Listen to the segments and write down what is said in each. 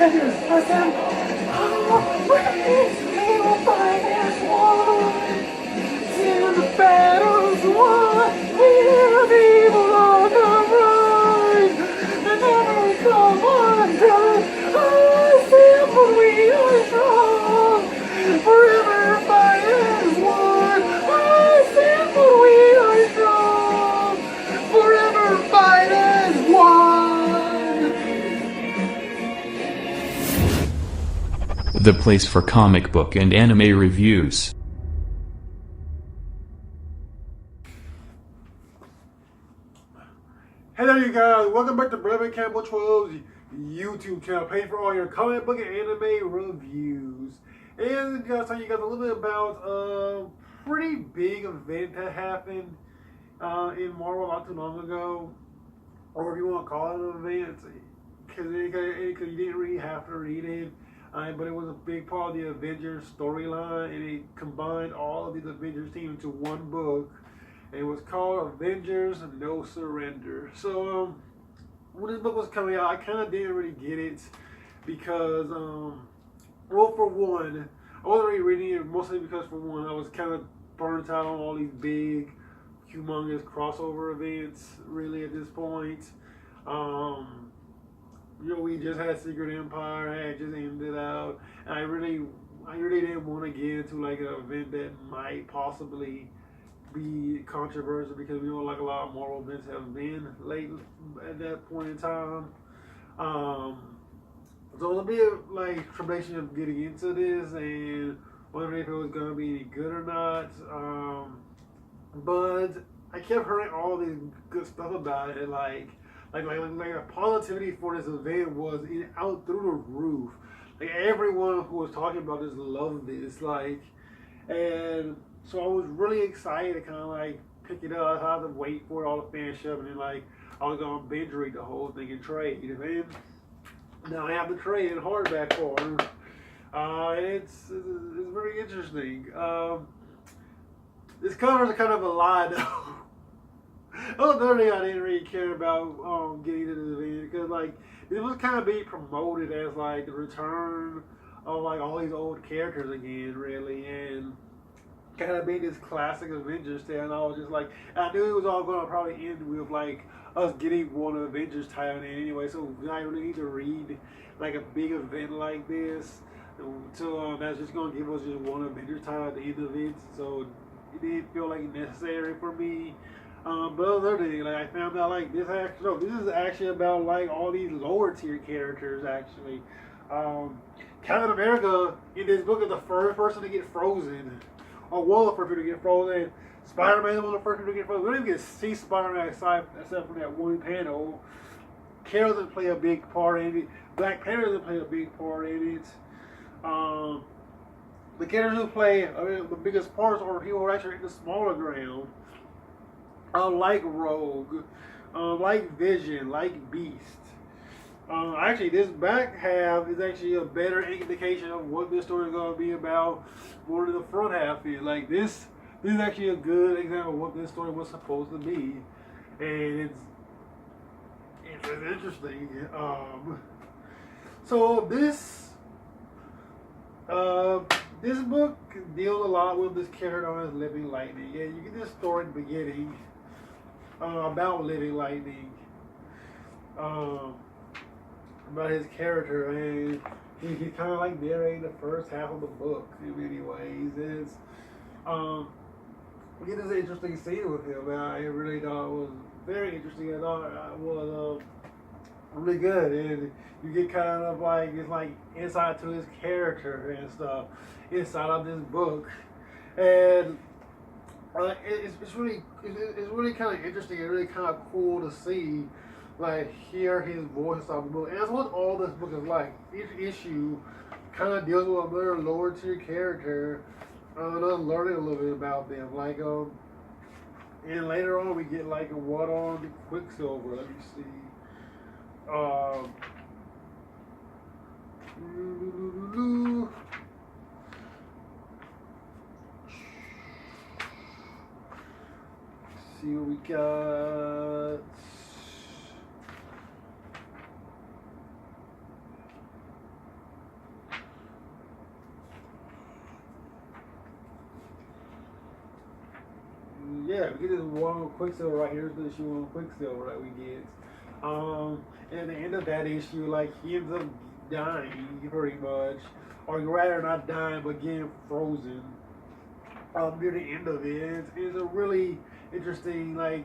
Avengers assemble! We will fight as one! Till the battle's won! We have evil on the run! And never come undone! Assemble, we are strong! Forever fight as one! Assemble, we are strong! Forever fight as one! The place for comic book and anime reviews. Hello you guys, welcome back to Brevin Campbell 12's YouTube channel, page for all your comic book and anime reviews. And I'm going to tell you guys a little bit about a pretty big event that happened in Marvel not too long ago, or if you want to call it an event, because you didn't really have to read it. But it was a big part of the Avengers storyline, and it combined all of these Avengers teams into one book. And it was called Avengers No Surrender. So when this book was coming out, I kind of didn't really get it because, well, for one, I wasn't really reading it mostly because, for one, I was kind of burnt out on all these big, humongous crossover events. Really, at this point. We just had Secret Empire, had just ended out, and I really didn't want to get into like an event that might possibly be controversial, because we know like a lot of Marvel events have been late at that point in time. So it was a bit like trepidation of getting into this and wondering if it was gonna be any good or not. But I kept hearing all this good stuff about it, like the positivity for this event was out through the roof. Like everyone who was talking about this loved this, and so I was really excited to kind of like pick it up. I had to wait for all the fan stuff, and then like I was gonna binge read the whole thing in trade. And now I have the trade in hardback form. It's very interesting. This cover is kind of a lie though. Another thing I didn't really care about getting into the video, because like it was kind of being promoted as like the return of like all these old characters again, really, and kind of being this classic Avengers tale. And I was just like, I knew it was all going to probably end with like us getting one Avengers title in anyway, so I really need to read like a big event like this. So that's just going to give us just one Avengers title at the end of it. So it didn't feel like necessary for me. But other thing, like I found out like this is actually about like all these lower tier characters actually. Captain America in this book is the first person to get frozen, or one of the first people to get frozen. Spider-Man was the first person to get frozen. We don't even get to see Spider-Man except for that one panel. Carol doesn't play a big part in it. Black Panther doesn't play a big part in it. The characters who play the biggest parts are people who are actually in the smaller ground. Like Rogue, like Vision, like Beast. Actually, this back half is actually a better indication of what this story is going to be about more than the front half is. Like this is actually a good example of what this story was supposed to be, and it's interesting. So this book deals a lot with this character known as Living Lightning. Yeah, you get this story at the beginning. About Living Lightning, about his character, and he kind of like narrating the first half of the book in many ways. It's we get this interesting scene with him, and I really thought it was very interesting. I thought it was really good, and you get kind of like it's like insight to his character and stuff inside of this book, and it's really kind of interesting and really kind of cool to see, like, hear his voice on the book. And that's what all this book is like. Each issue kind of deals with another lower tier character, and us learning a little bit about them. Like, and later on we get like a one-on Quicksilver. Let me see. See what we got. Yeah, we get this one Quicksilver right here. This issue one Quicksilver that we get. And at the end of that issue, like he ends up dying pretty much, or rather not dying, but getting frozen. Near the end of it, and it's a really interesting like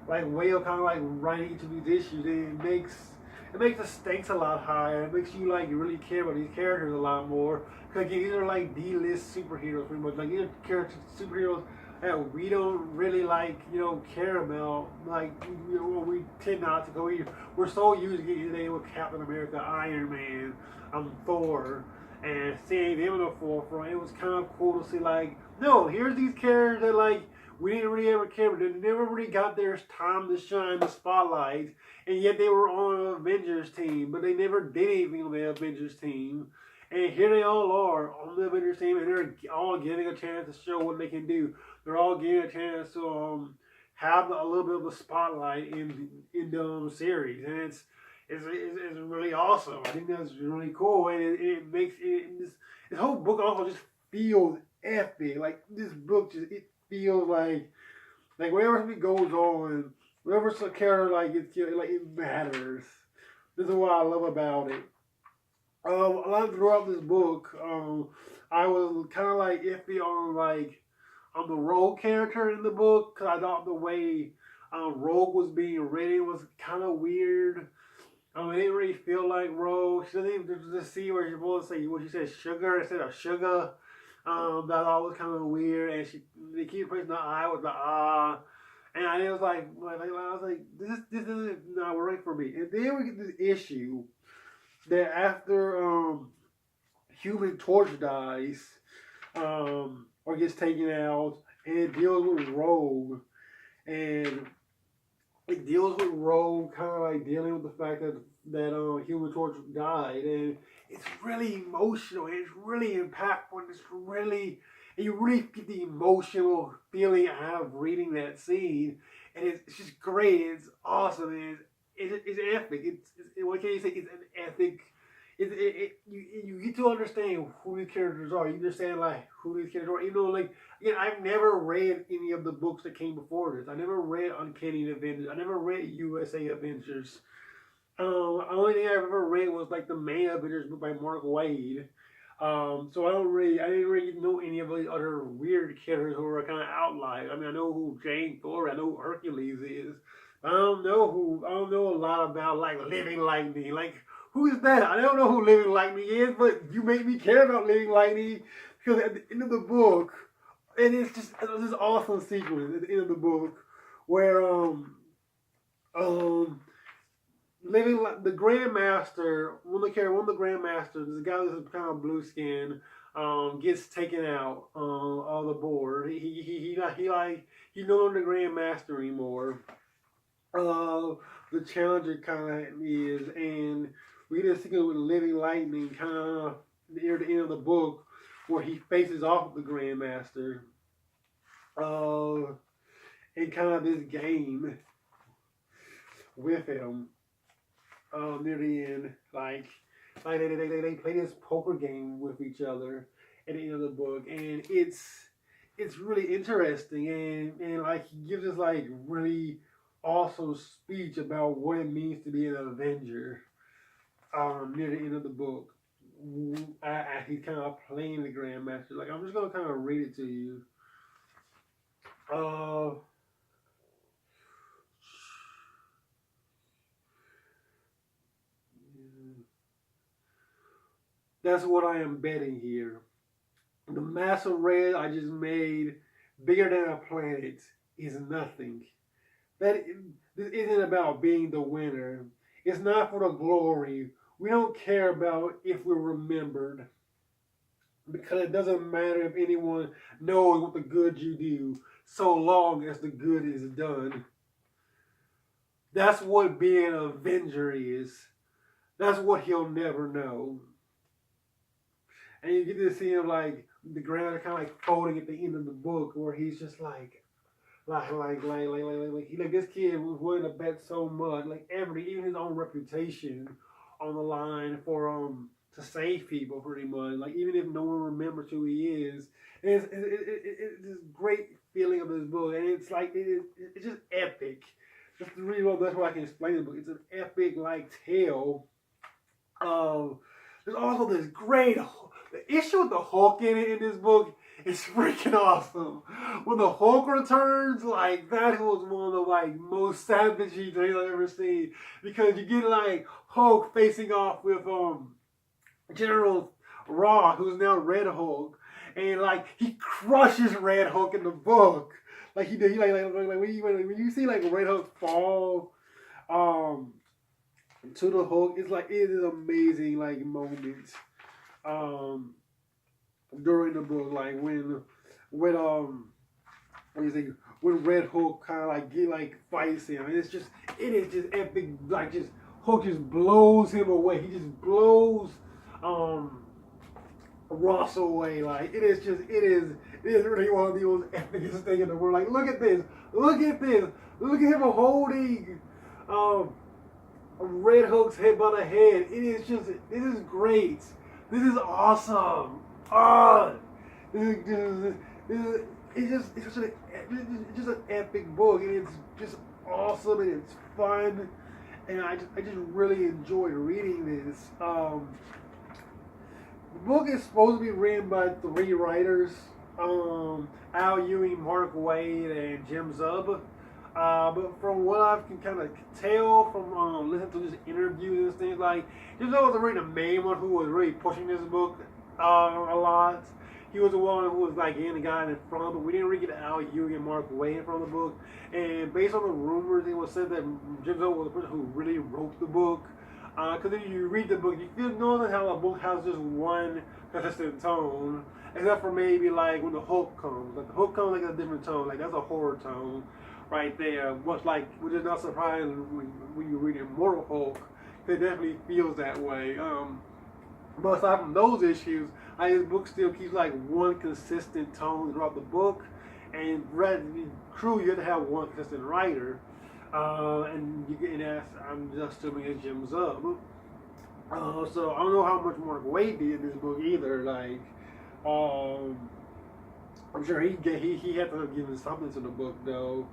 way of kind of like writing each of these issues. And it makes the stakes a lot higher. It makes you like really care about these characters a lot more. Cause again, these are like D-list superheroes pretty much. Like these are characters, superheroes that we don't really like, care about. Like, we tend not to go. We're so used to getting today with Captain America, Iron Man, Thor, and seeing them in the forefront. It was kind of cool to see like, no, here's these characters that like we didn't really ever care about. They never really got their time to shine the spotlight, and yet they were on an Avengers team, but they never did anything on the Avengers team. And here they all are on the Avengers team, and they're all getting a chance to show what they can do. They're all getting a chance to have a little bit of a spotlight in the series, and it's really awesome. I think that's really cool, and it makes this whole book also just feels epic. Like this book just it feels like whatever goes on, whatever character it matters. This is what I love about it. A lot throughout this book, I was kind of like iffy on the Rogue character in the book because I thought the way Rogue was being written was kind of weird. It didn't really feel like Rogue. She doesn't even just see where she's supposed to say what she said sugar instead of sugar. That all was kind of weird, and they keep replacing the I with the ah. And I was like, this isn't not right for me. And then we get this issue that after Human Torch dies, or gets taken out, and it deals with Rogue, and it deals with Rogue kind of like dealing with the fact that Human Torch died, and it's really emotional, and it's really impactful, and you really get the emotional feeling out of reading that scene, and it's just great, it's awesome, and it's epic. What can you say? It's an epic. You get to understand who these characters are. You understand like who these characters are. Like again, I've never read any of the books that came before this. I never read Uncanny Avengers. I never read USA Avengers. The only thing I've ever read was like the main Avengers book by Mark Waid. So I didn't really know any of the other weird characters who were kind of outliers. I mean, I know who Jane Thor, I know who Hercules is. I don't know a lot about like Living Lightning. Like, who is that? I don't know who Living Lightning is, but you make me care about Living Lightning because at the end of the book, and it's this awesome sequence at the end of the book where the Grandmaster, one of the Grandmasters, the guy that's kind of blue skin, gets taken out of the board. He's no longer the Grandmaster anymore. The Challenger kind of is, and we get a sequence with Living Lightning kind of near the end of the book where he faces off the Grandmaster, in kind of this game with him. Near the end, like they play this poker game with each other at the end of the book, and it's really interesting, and like he gives us like really awesome speech about what it means to be an Avenger. Near the end of the book, he's kind of playing the Grandmaster. Like I'm just gonna kind of read it to you. That's what I am betting here. The mass of red I just made, bigger than a planet, is nothing. This isn't about being the winner. It's not for the glory. We don't care about if we're remembered. Because it doesn't matter if anyone knows what the good you do, so long as the good is done. That's what being an Avenger is. That's what he'll never know. And you get to see him like the ground kind of like folding at the end of the book, where he's just like this kid was willing to bet so much, like even his own reputation on the line for to save people pretty much. Like even if no one remembers who he is, It's this great feeling of this book, and it's like it's just epic. That's the reason that's why I can explain the book. It's an epic like tale. There's also this great the issue with the Hulk in this book is freaking awesome. When the Hulk returns, like that was one of the like most savagey things I've ever seen, because you get like Hulk facing off with General Raw, who's now Red Hulk, and like he crushes Red Hulk in the book. Like he did, like when you see like Red Hulk fall, to the Hulk, it's like it is amazing like moments, during the book, like when what do you think, when Red Hulk kind of like get like fights him, and it is just epic, like just Hulk just blows him away. He just blows Ross away. Like it is really one of the most epicest things in the world. Like look at this, look at him holding Red Hulk's head by the head. This is great. This is awesome. It's just an epic book, and it's just awesome, and it's fun, and I just really enjoyed reading this. The book is supposed to be written by 3 writers, Al Ewing, Mark Waid, and Jim Zub. But from what I can kind of tell from listening to just interviews and things, like Jim Zub was really the main one who was really pushing this book a lot. He was the one who was like getting the guy in front, but we didn't really get Al Ewing and Mark Waid in front of the book. And based on the rumors, it was said that Jim Zub was the person who really wrote the book. Because if you read the book, you feel notice how the book has just one consistent tone, except for maybe like when the Hulk comes. Like the Hulk comes like a different tone, like that's a horror tone right there. Which is not surprising when you read Immortal Hulk. It definitely feels that way. But aside from those issues, this book still keeps like one consistent tone throughout the book, and true, you have to have one consistent writer. I'm just assuming it's Jim Zub. So I don't know how much Mark Waid did in this book either. Like, I'm sure he had to have given something to the book though.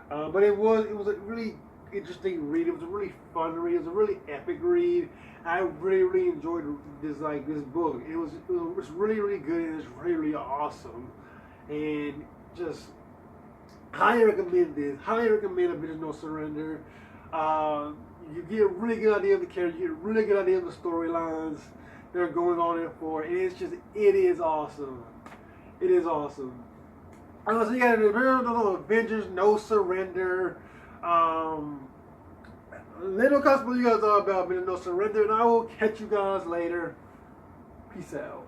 But it was a really interesting read. It was a really fun read. It was a really epic read. I really enjoyed this book. It was really good, and it's really awesome, and just highly recommend this. Highly recommend Avengers No Surrender. You get a really good idea of the characters. You get a really good idea of the storylines that are going on in it for, and it is awesome. It is awesome. So you got Avengers No Surrender. Little customer you guys are about Avengers No Surrender, and I will catch you guys later. Peace out.